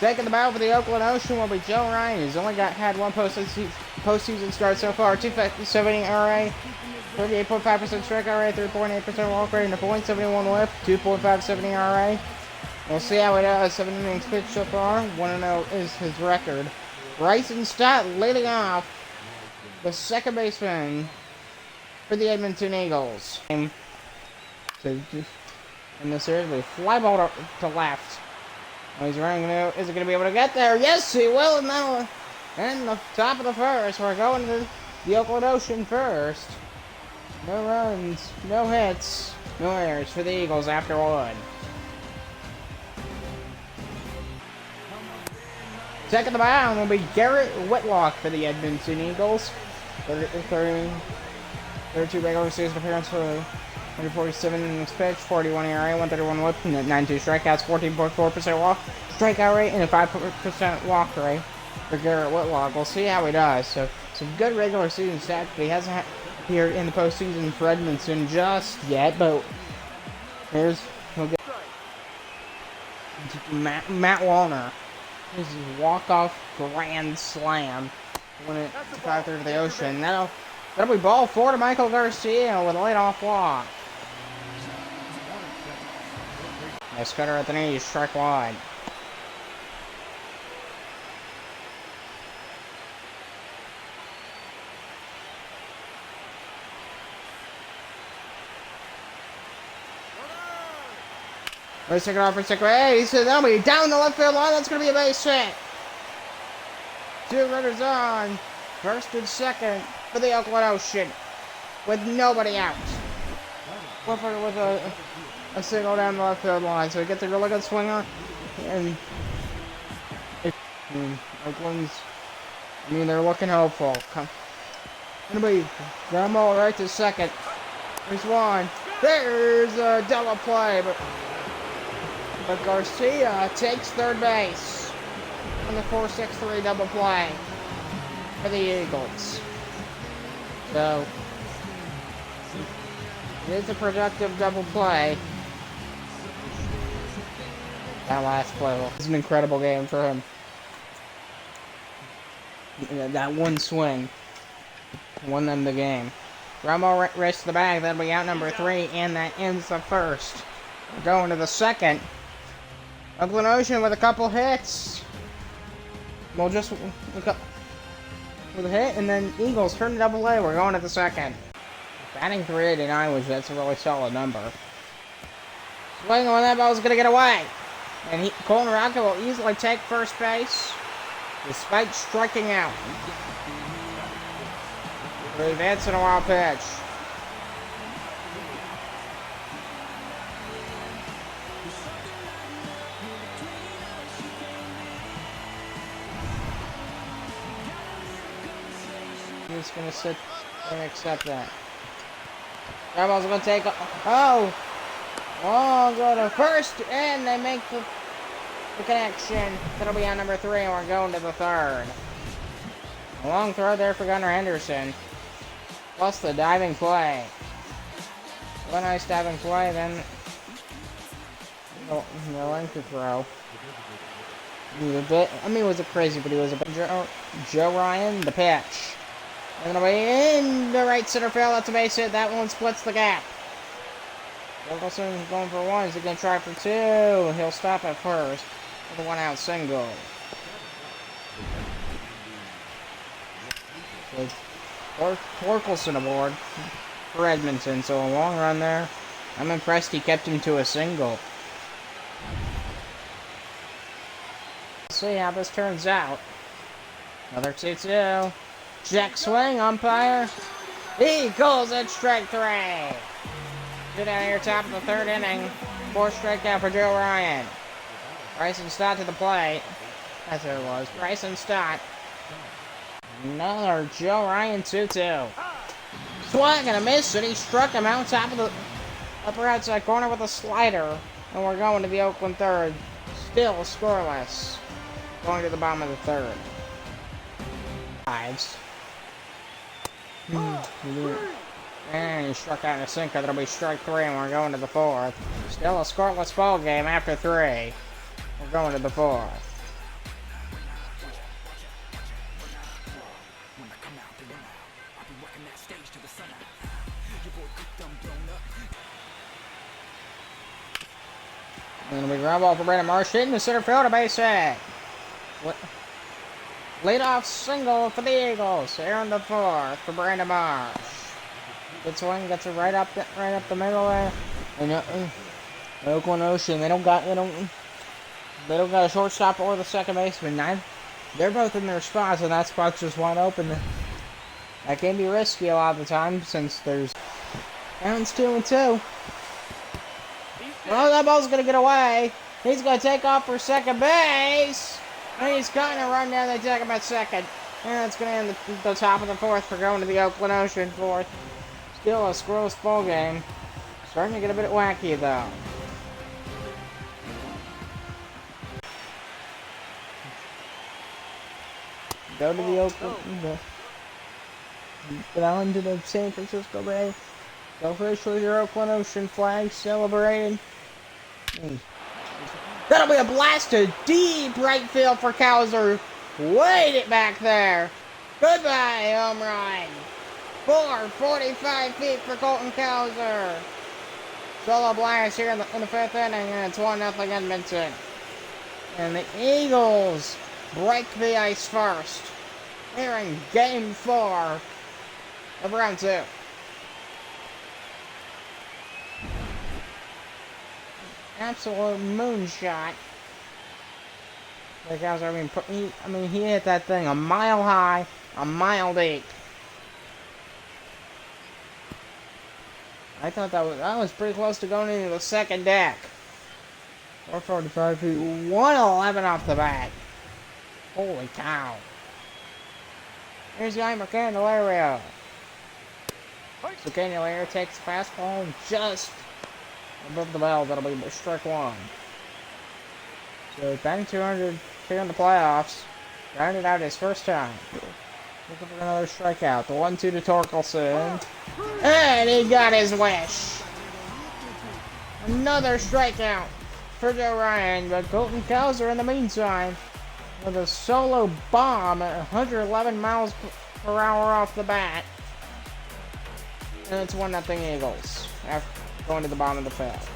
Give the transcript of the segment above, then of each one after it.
Taking the battle for the Oakland Ocean will be Joe Ryan, who's only had one postseason start so far. 2.70 RA, 38.5% strike RA, 3.8% walk rate, and a .71 whip, 2.570 RA. We'll see how it does. 7 innings pitched so far. 1-0 is his record. Bryson Stott leading off, the second baseman for the Edmonton Eagles. In this series, we fly ball to left. He's running. Is he going to be able to get there? Yes, he will. And now, in the top of the first, we're going to the Oakland Ocean first. No runs, no hits, no errors for the Eagles after one. Second the mound will be Garrett Whitlock for the Edmonton Eagles. 32 regular season appearance for 147 innings pitched, 41 ERA, 131 whip, 92 strikeouts, 14.4% walk, strikeout rate, and a 5% walk rate for Garrett Whitlock. We'll see how he does. So some good regular season stats, but he hasn't appeared in the postseason for Edmonton just yet. But we'll get Matt Wallner. This is a walk-off grand slam. Win it 5-3 to the Ocean. That'll be ball 4 to Michael Garcia with a leadoff walk. Nice cutter at the knees, strike wide. Let's take it off for second base. That'll be down the left field line. That's going to be a base hit. 2 runners on. First and second for the Oakland Ocean with nobody out. Clifford with a single down the left field line. So he gets a really good swing on. And Oakland's, they're looking hopeful. Gonna be ground ball right to second. There's one. There's a double play, but Garcia takes third base on the 4-6-3 double play for the Eagles. So it is a productive double play. That last play was an incredible game for him. That one swing won them the game. Ground ball race to the bag. That'll be out number 3, and that ends the first. We're going to the second. Oakland Ocean with a couple hits. We'll just with a hit, and then Eagles turn to double A. We're going to the second. Batting 389, that's a really solid number. Swinging on that ball is going to get away. And Colton Rocket will easily take first base despite striking out. Advancing a wild pitch. He's going to sit and accept that. Rebels going to take go to first, and they make the connection. That'll be on number 3, and we're going to the third. A long throw there for Gunnar Henderson. Plus the diving play. A nice diving play, then the length of throw. He was a bit, it wasn't crazy, but he was a bit. Joe Ryan, the pitch. And it'll be in the right center field. That's a base hit. That one splits the gap. Wilkerson's going for 1. Is he going to try for 2? He'll stop at first with a 1-out single. Torkelson aboard for Edmonton. So a long run there. I'm impressed he kept him to a single. Let's see how this turns out. Another 2-2. Check swing, umpire. He calls it strike 3. Get out here, top of the third inning. 4th strikeout for Joe Ryan. Bryson Stott to the plate. That's who it was. Bryson Stott. Another Joe Ryan 2-2. Swing and a miss, and he struck him out top of the upper outside corner with a slider. And we're going to the Oakland third. Still scoreless. Going to the bottom of the third. Fives. And he struck out in a sinker. That'll be strike 3, and we're going to the 4th. Still a scoreless ball game after 3. We're going to the 4th. And we ground ball for Brandon Marsh hitting the center field, a base hit. Leadoff single for the Eagles. Here in the fourth for Brandon Marsh. Good swing, gets it right up the middle there. And Oakland Ocean, they don't got a shortstop or the second baseman. They're both in their spots, and that spot's just wide open. That can be risky a lot of the time since there's rounds 2 and 2. Oh, that ball's gonna get away. He's gonna take off for second base. And he's cutting a run down. They take him at second. And that's gonna end the top of the fourth for going to the Oakland Ocean fourth. Still a scoreless ball game. Starting to get a bit wacky though. Go to the Oakland. Go down to the San Francisco Bay. Go fish with your Oakland Ocean flag celebrating. That'll be a blast to deep right field for Cowser. Wait it back there. Goodbye, home run. 445 feet for Colton Cowser. Solo blast here in the fifth inning, and it's 1-0 Edmonton. And the Eagles break the ice first. Here in Game 4 of Round 2. Absolute moonshot. Because he hit that thing a mile high, a mile deep. I thought that was pretty close to going into the second deck. 445 feet, 111 off the bat. Holy cow. Here's the for Candelario. So Candelario takes the fastball just above the bell. That'll be strike one. So batting 200 here in the playoffs. Grounded out his first time. Looking for another strikeout. The 1-2 to Torkelson. And he got his wish. Another strikeout for Joe Ryan. But Colton Cowser in the meantime with a solo bomb at 111 miles per hour off the bat. And it's 1-0 Eagles after going to the bottom of the fifth.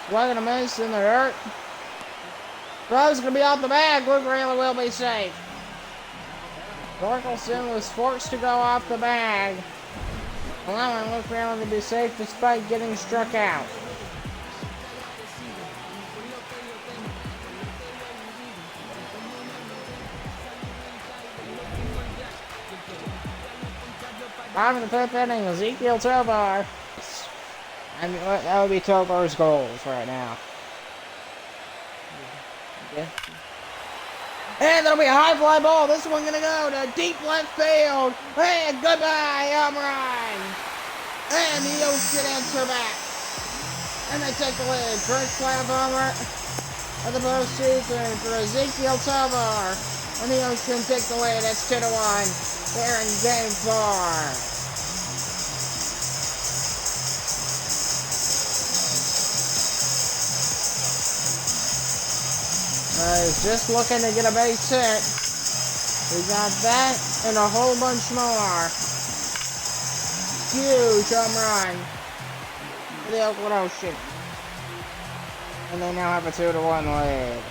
Swing and a miss in the dirt. Throw's going to be off the bag. Luke Rayleigh will be safe. Torkelson was forced to go off the bag, allowing Luke Rayleigh to be safe despite getting struck out. Bottom of the fifth inning, Ezekiel Tovar. And that would be Tovar's goals right now. Okay. And that'll be a high fly ball. This one gonna go to deep left field. And goodbye, home run. And the Ocean answer back. And they take the lead. First playoff homer of the postseason for Ezekiel Tovar. And the Ocean take the lead. It's 2-1. They're in Game 4. He's just looking to get a base hit. We got that and a whole bunch more. Huge home run for the Oakland Ocean. And they now have a 2-1 lead.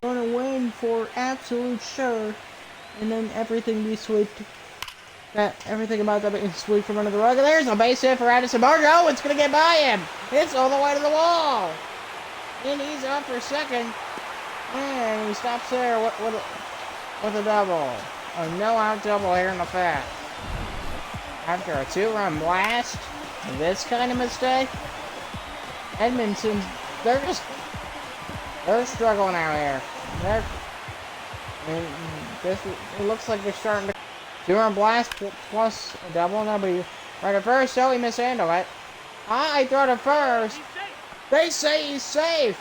Going to win for absolute sure. And then everything be swept. Everything about that being swept from under the rug. And there's a base hit for Addison Barger. Oh, it's going to get by him. It's all the way to the wall. And he's up for second. And he stops there with a double. A no-out double here in the fifth. After a 2-run blast, this kind of mistake, Edmonton, they're struggling out here. It looks like they're starting to 2-run blast plus a double, and that'll be right at first. So he mishandled it. I throw to first. They say he's safe.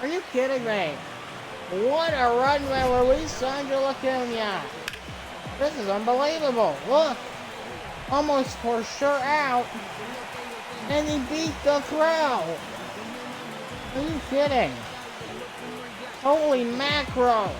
Are you kidding me? What a run by Luis Angel Acuna. This is unbelievable. Look. Almost for sure out. And he beat the throw. Are you kidding? Holy mackerel.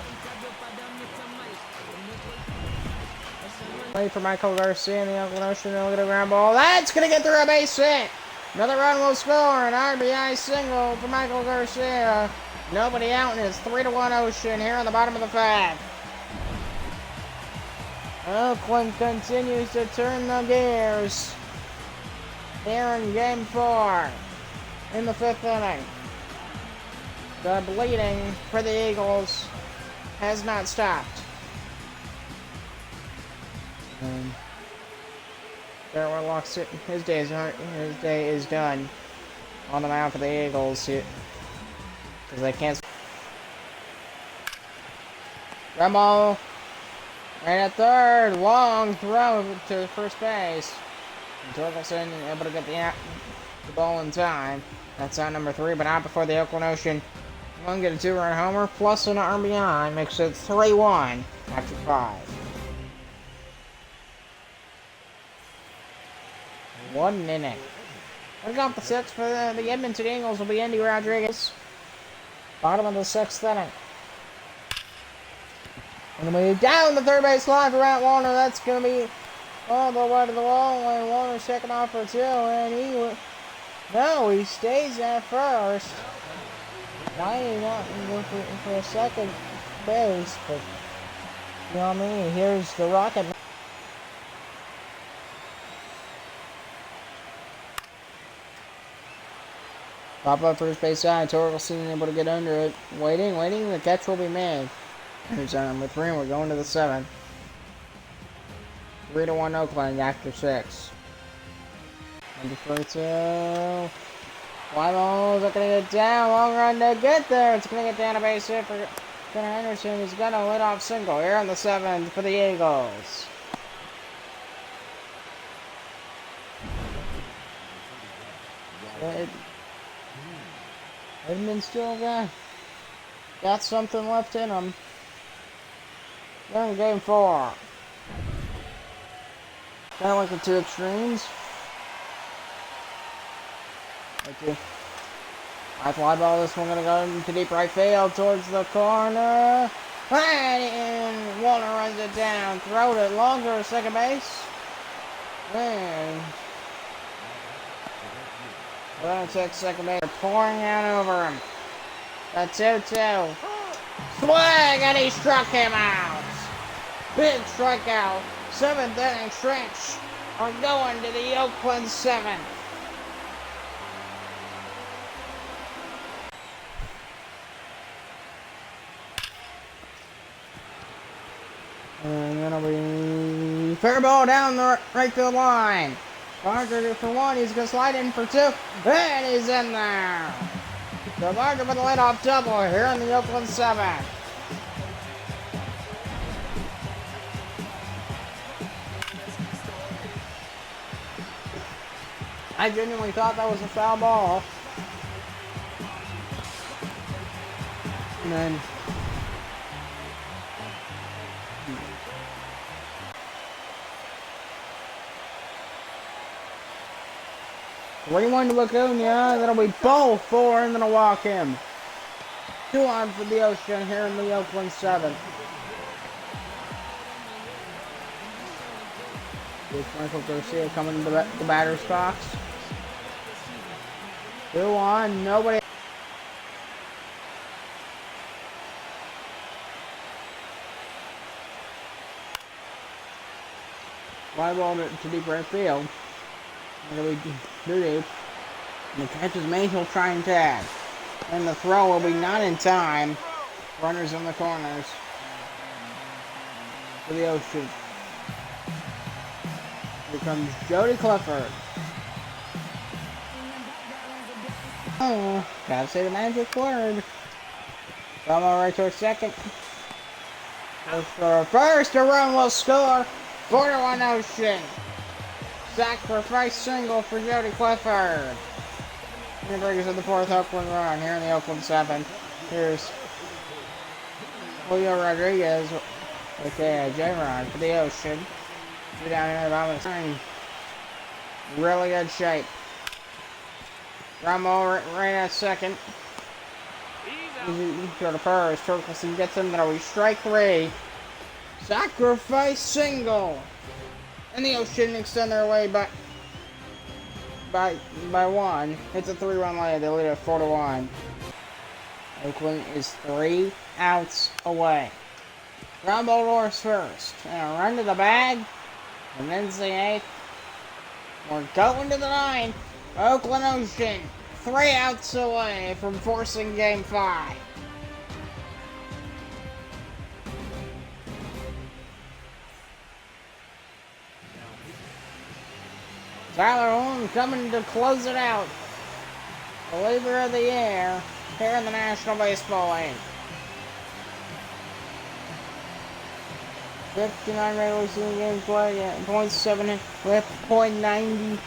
Wait for Michael Garcia in the Oakland Ocean. They'll get a ground ball. That's going to get through a base hit. Another run will score. An RBI single for Michael Garcia. Nobody out, and it's 3-1 Ocean here on the bottom of the fifth. Oakland continues to turn the gears here in Game 4 in the fifth inning. The bleeding for the Eagles has not stopped. Garrett Whitlock's his day is done on the mound for the Eagles because they can't. Remo right at third, long throw to first base. Torkelson able to get the ball in time. That's out number 3, but not before the Oakland Ocean. One get a 2-run homer plus an RBI makes it 3-1 after 5. One inning. Leading off the 6th for the Edmonton Eagles will be Andy Rodriguez. Bottom of the 6th inning. And we down the third base line for Matt Warner. That's going to be all the way to the wall. And Warner's checking off for 2. And he stays at first. Now he wants to go for a second base. But, you know what I mean? Here's the Rocket. Pop up first base side. Torkelson able to get under it. Waiting. The catch will be made. Here's number 3, and we're going to the 7th. 3-1 Oakland after 6. Number 42. Fly ball is not going to get down. Long run to get there. It's going to get down a base hit for Gunnar Henderson. He's got a leadoff single here on the 7th for the Eagles. Edmonton still got something left in them. They're in Game 4. Kind of like the 2 extremes. High fly ball. This one going to go into deep right field towards the corner. And Walter runs it down. Throwed it longer to second base. And we're going to take second base. They're pouring out over him. A 2-2. Swing, and he struck him out. Big strikeout. 7th inning stretch. Are going to the Oakland 7th. And then it'll be fair ball down the right field line. Barger for 1. He's going to slide in for 2. And he's in there. So Barger with a leadoff double here in the Oakland 7th. I genuinely thought that was a foul ball. And then 3-1 to Acuna. That'll be ball 4, and then I'll walk him. 2 on for the Ocean here in the Oakland 7th. Here's Michael Garcia coming to the batter's box. 2 on, nobody. Fly ball to deep right field. It'll be too deep. And the catch is made, he'll try and tag. And the throw will be not in time. Runners in the corners for the Ocean. Here comes Jody Clifford. Oh, gotta say the magic word. Come right towards second. For first, a run will score. 4-1 Ocean. Sacrifice single for Jody Clifford. And brings in the 4th Oakland run here in the Oakland 7th. Here's Julio Rodriguez with a J-Rod for the Ocean. We're down here at the bottom of the screen. Really good shape. Ramo right at second. Easy to first. Torkelson gets him. That'll be strike 3. Sacrifice single And the Ocean extend their way by one. It's a 3-run lead. They lead at 4-1. Oakland is 3 outs away. Ground ball Norris first. And a run to the bag. And then the 8th. We're going to the 9th. Oakland Ocean 3 outs away from forcing Game 5. Tyler Holm coming to close it out. The leader of the year here in the National Baseball League. 59 regular season games played at .7 with .90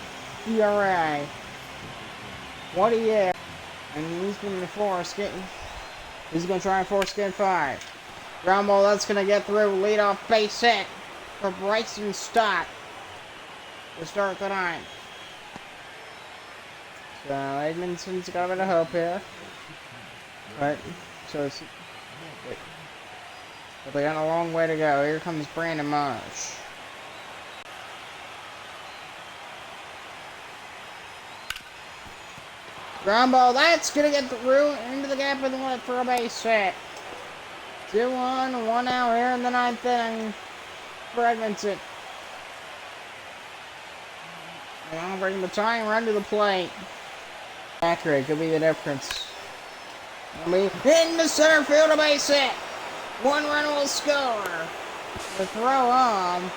ERA. What a year. And he's going to force getting. He's going to try and force Game 5. Ground ball, that's going to get through. Leadoff base hit for Bryson Stott to start the 9th. So Edmonton's got a bit of hope here. But they got a long way to go. Here comes Brandon Marsh. Ground ball, that's gonna get through into the gap and let for a base hit. 2-1, 1 out here in the 9th inning for Edmonton. They're gonna bring the tying run to the plate. Accurate could be the difference. In the center field, a base hit. 1 run will score. The throw home.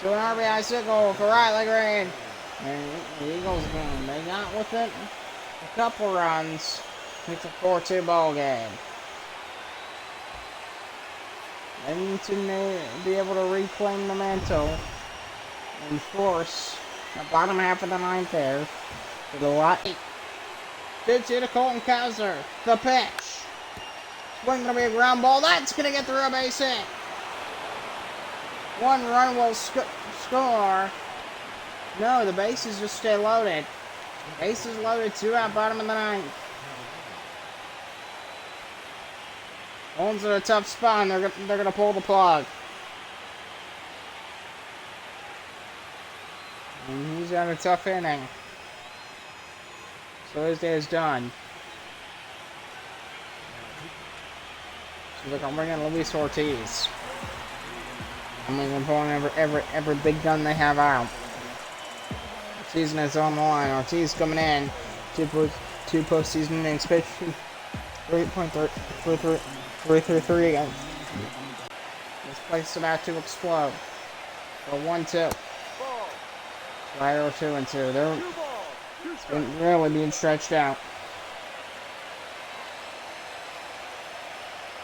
So an RBI single for Riley Green. And the Eagles game. They got with it a couple runs. It's a 4-2 ball game. Edmonton may be able to reclaim the mantle and force the bottom half of the 9th there. To the light. 2-2 to Colton Kaiser. The pitch. Swing gonna be a ground ball. That's gonna get through a base hit. 1 run will score. No, the bases just stay loaded. Bases loaded, 2 out, bottom of the 9th. Holmes in a tough spot, and they're gonna pull the plug. And he's had a tough inning. So his day is done. So they're gonna bring in Luis Ortiz. I'm gonna pull in every big gun they have out. Season is on the line. Ortiz coming in. Two postseason innings pitched. 3.333 again. This place is about to explode. So 1-2. Right, 2-2. They're really being stretched out.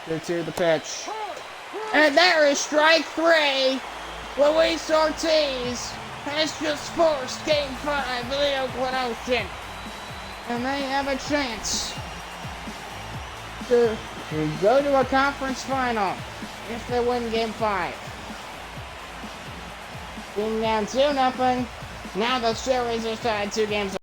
2-2 the pitch. And there is strike 3. Luis Ortiz has just forced Game 5 of the Oakland Ocean. And they have a chance to go to a conference final if they win Game 5. Being down 2-0, now the series is tied 2 games.